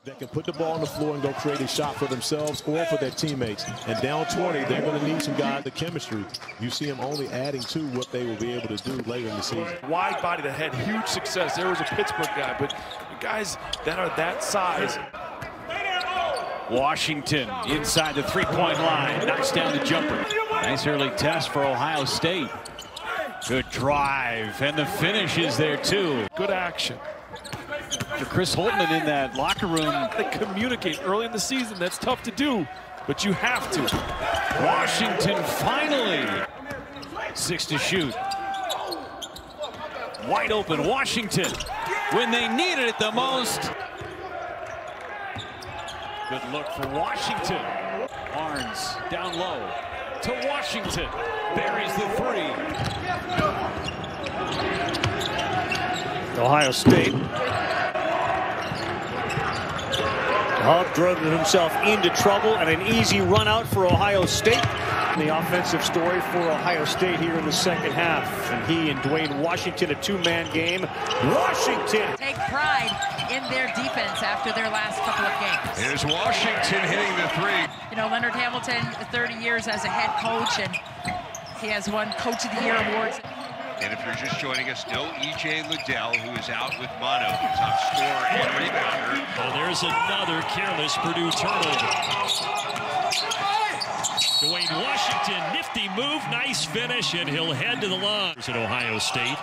that can put the ball on the floor and go create a shot for themselves or for their teammates. And down 20, they're going to need some guys, the chemistry. You see them only adding to what they will be able to do later in the season. Wide body that had huge success. There was a Pittsburgh guy, but guys that are that size. Washington inside the three-point line, knocks down the jumper. Nice early test for Ohio State. Good drive, and the finish is there too. Good action. For Chris Holtman in that locker room. They communicate early in the season. That's tough to do, but you have to. Washington finally. 6 to shoot. Wide open Washington when they needed it the most. Good look for Washington. Barnes down low to Washington. Buries the three. Ohio State drove himself into trouble, and an easy run out for Ohio State. The offensive story for Ohio State here in the second half. And he and Duane Washington, a two-man game. Washington take pride in their defense after their last couple of games. Here's Washington hitting the three. You know, Leonard Hamilton, 30 years as a head coach, and he has won Coach of the Year awards. And if you're just joining us, no E.J. Liddell, who is out with mono, top scorer and rebounder. Oh, there's another careless Purdue turnover. Duane Washington, nifty move, nice finish, and he'll head to the line. At Ohio State.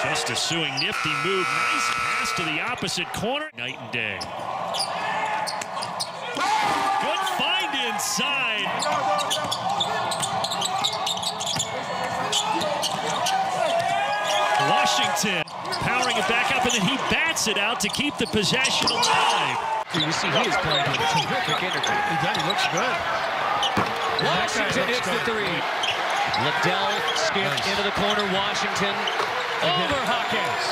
Just a suing nifty move, nice pass to the opposite corner. Night and day. Good find inside. Washington powering it back up, and then he bats it out to keep the possession alive. You see he is playing with terrific energy. He does, he looks good. Washington hits the three. Liddell skipped into the corner. Washington over Hawkins.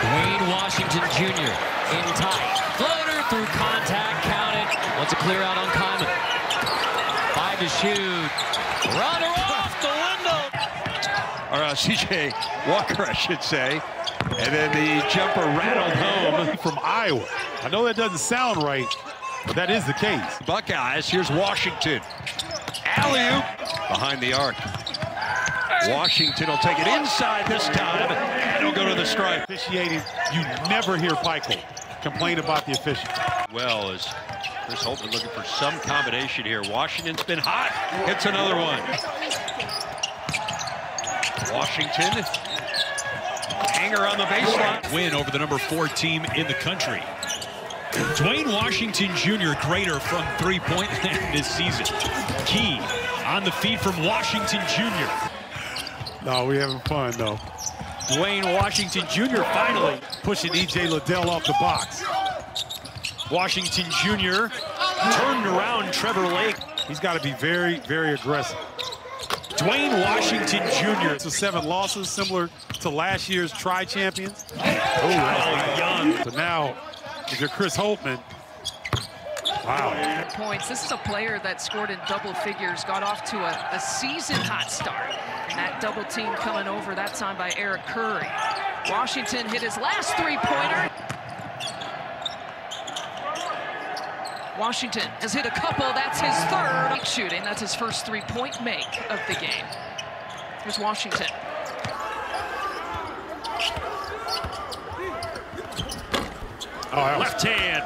Duane Washington Jr. in tight. Floater through contact, counted. Wants to clear out on Kyman. 5 to shoot. Runner off the window. Or C.J. Walker, I should say. And then the jumper rattled home. From Iowa. I know that doesn't sound right, but that is the case. Buckeyes, here's Washington. Alley-oop behind the arc. Washington will take it inside this time, and it'll go to the stripe. Officiating, you never hear Pikel complain about the official. Well, as Chris Holtman looking for some combination here. Washington's been hot. Hits another one. Washington, hanger on the baseline. Win over the number 4 team in the country. Duane Washington Jr. greater from three-point land this season. Key on the feed from Washington Jr. No, we having fun, though. Duane Washington Jr. finally pushing E.J. Liddell off the box. Washington Jr. turned around Trevor Lake. He's got to be very, very aggressive. Duane Washington Jr. So 7 losses, similar to last year's tri-champions. Oh, young. So now, if you're Chris Holtman, wow. Points. This is a player that scored in double figures, got off to a season hot start. And that double team coming over, that time by Eric Curry. Washington hit his last three-pointer. Washington has hit a couple. That's his third shooting. That's his first three-point make of the game. Here's Washington. Left hand.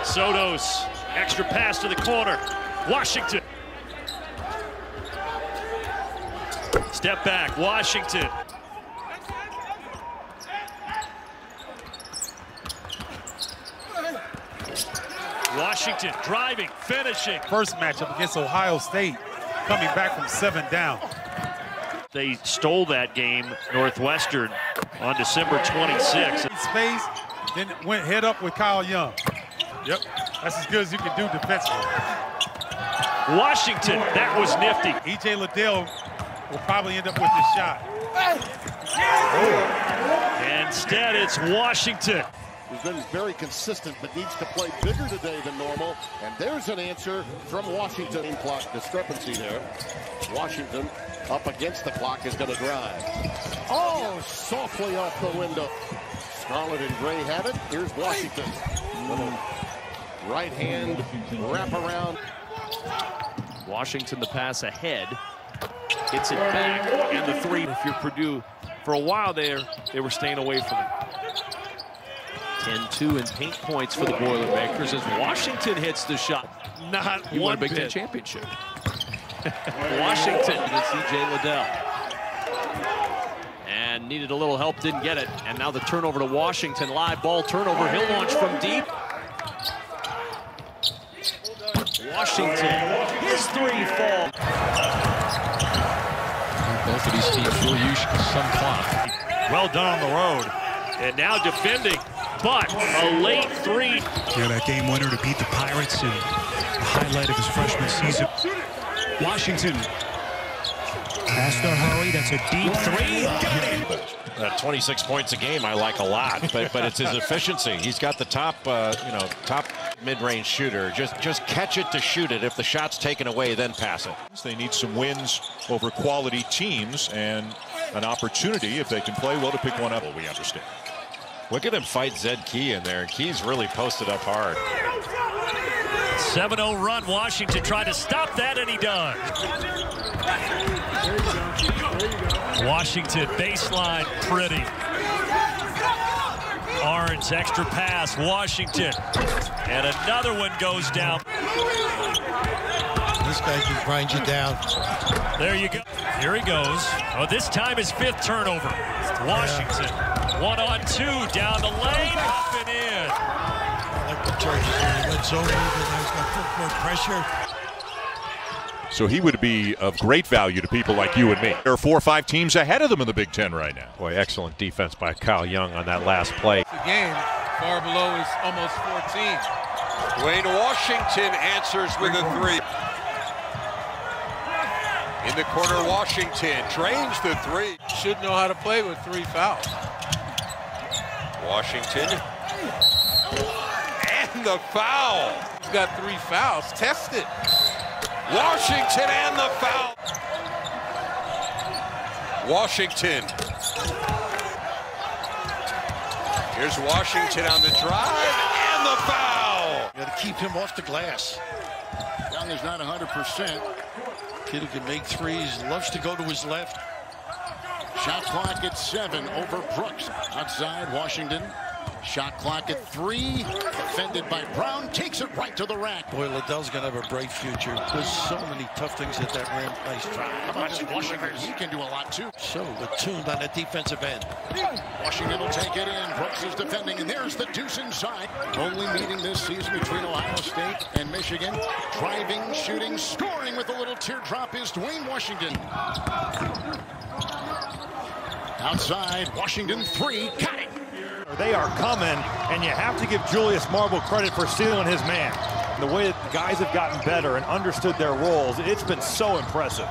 Sotos, extra pass to the corner. Washington. Step back, Washington. Washington driving, finishing. First matchup against Ohio State, coming back from 7 down. They stole that game, Northwestern, on December 26th. Space, then went head up with Kyle Young. Yep, that's as good as you can do defensively. Washington, that was nifty. E.J. Liddell will probably end up with this shot. Instead, it's Washington. who's been very consistent but needs to play bigger today than normal. And there's an answer from Washington. Clock discrepancy there. Washington up against the clock is going to drive. Oh, softly off the window. Scarlet and gray have it. Here's Washington. Little right hand wrap around. Washington the pass ahead. Gets it back, and the three. If you're Purdue, for a while there, they were staying away from it. 10-2 in paint points for the Boilermakers as Washington hits the shot. Not he one won a Big bit. Ten championship. Washington against C.J. Liddell. And needed a little help, didn't get it. And now the turnover to Washington. Live ball turnover. He'll launch from deep. Washington, his three fall. Both of these teams will use some clock. Well done on the road. And now defending, but a late three. Yeah, that game winner to beat the Pirates and the highlight of his freshman season. Washington has to hurry. That's a deep three. Got it. 26 points a game I like a lot, but it's his efficiency. He's got the top, top mid-range shooter. Just catch it to shoot it. If the shot's taken away, then pass it. They need some wins over quality teams and an opportunity, if they can play well, to pick one up. Well, we understand. Look at him fight Zed Key in there. Key's really posted up hard. 7-0 run. Washington tried to stop that, and he does. Washington baseline pretty. Orange extra pass. Washington. And another one goes down. This guy can grind you down. There you go. Here he goes. Oh, this time his fifth turnover. Washington. 1-on-2 down the lane. Up and in. I like the Chargers here. He went zone, and he's got full court pressure. So he would be of great value to people like you and me. There are 4 or 5 teams ahead of them in the Big Ten right now. Boy, excellent defense by Kyle Young on that last play. The game far below is almost 14. Duane Washington answers with a three. In the corner, Washington drains the three. Should know how to play with 3 fouls. Washington. And the foul. He's got 3 fouls. Test it. Washington and the foul. Washington. Here's Washington on the drive and the foul. You got to keep him off the glass. Young is not 100%. Kid who can make threes, loves to go to his left. Shot clock at 7 over Brooks. Outside, Washington. Shot clock at 3. Defended by Brown. Takes it right to the rack. Boy, Liddell's going to have a bright future. There's so many tough things at that rim. Nice try. How about this Washington? He can do a lot, too. So attuned on the defensive end. Washington will take it in. Brooks is defending, and there's the deuce inside. Only meeting this season between Ohio State and Michigan. Driving, shooting, scoring with a little teardrop is Duane Washington. Outside, Washington 3. Got it. They are coming, and you have to give Julius Marble credit for stealing his man. The way that guys have gotten better and understood their roles, it's been so impressive.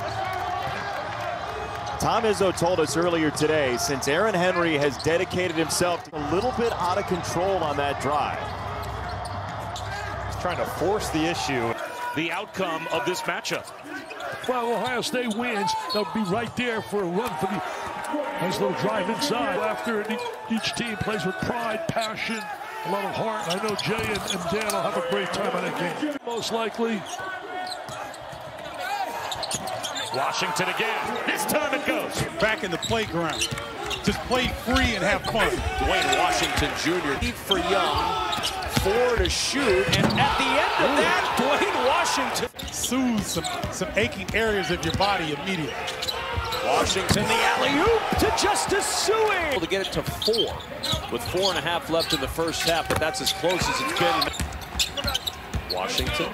Tom Izzo told us earlier today, since Aaron Henry has dedicated himself a little bit out of control on that drive. He's trying to force the issue. The outcome of this matchup. Well, Ohio State wins. They'll be right there for a run for the nice little drive inside. After each team plays with pride, passion, a lot of heart. I know Jay and Dan will have a great time on that game. Most likely. Washington again. This time it goes. Back in the playground. Just play free and have fun. Duane Washington Jr. Deep for Young. 4 to shoot. And at the end of that, Duane Washington. Soothe some aching areas of your body immediately. Washington, the alley-oop to Justice Suing. To get it to 4 with 4.5 left in the first half, but that's as close as it's been. Washington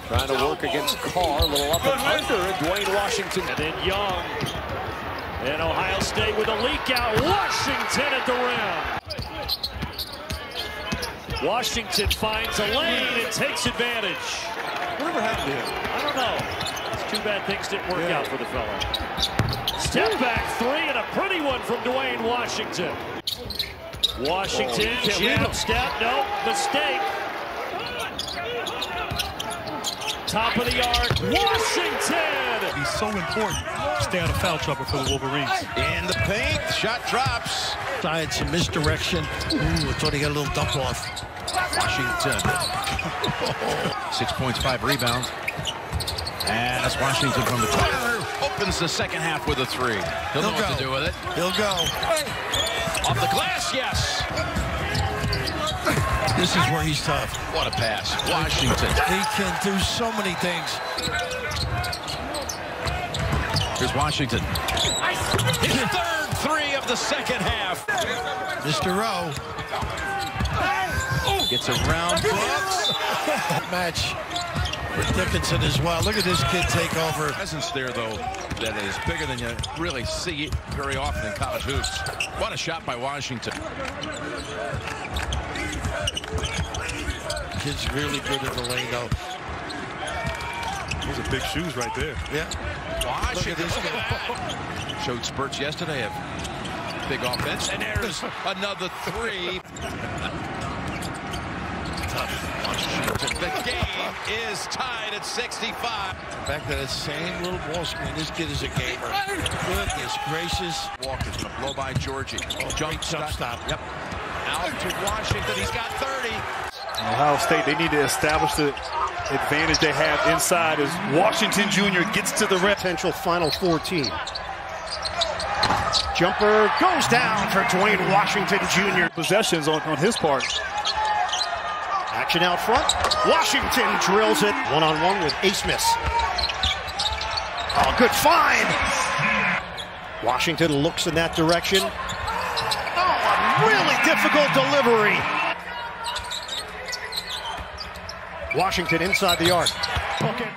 trying to work against Carr, a little up and under. Duane Washington. And then Young. And Ohio State with a leak out. Washington at the rim. Washington finds a lane and takes advantage. Whatever happened to him? I don't know. It's too bad things didn't work out for the fella. Step back 3 and a pretty one from Duane Washington. Washington, jab step, no, mistake. Top of the arc, Washington! He's so important. Stay out of foul trouble for the Wolverines. In the paint, shot drops. Tried some misdirection. Ooh, I thought he got a little dump off. Washington. 6 points, 5 rebounds. And that's Washington from the corner. Opens the second half with a 3. He'll know what to do with it. He'll go. Off the glass, yes. This is where he's tough. What a pass. Washington. He can do so many things. Here's Washington. His third 3 of the second half. Mr. Rowe. Gets around Brooks. Match for Dickinson as well. Look at this kid take over. Presence there, though, that is bigger than you really see very often in college hoops. What a shot by Washington. Kid's really good at the lane, though. Those are big shoes right there. Yeah. Washington. Look at this. Showed spurts yesterday of big offense. And there's another 3. Washington. The game is tied at 65. Back to that same little ball screen. This kid is a gamer. Goodness gracious. Walker's going to blow by Georgie. Jump stop. Yep. Out to Washington. He's got 30. Ohio State, they need to establish the advantage they have inside as Washington Jr. gets to the rim. Potential Final Four team. Jumper goes down for Duane Washington Jr. Possessions on his part. Action out front. Washington drills it one-on-one with A-Smith. Oh, good find. Washington looks in that direction. Oh, a really difficult delivery. Washington inside the arc. Bucket.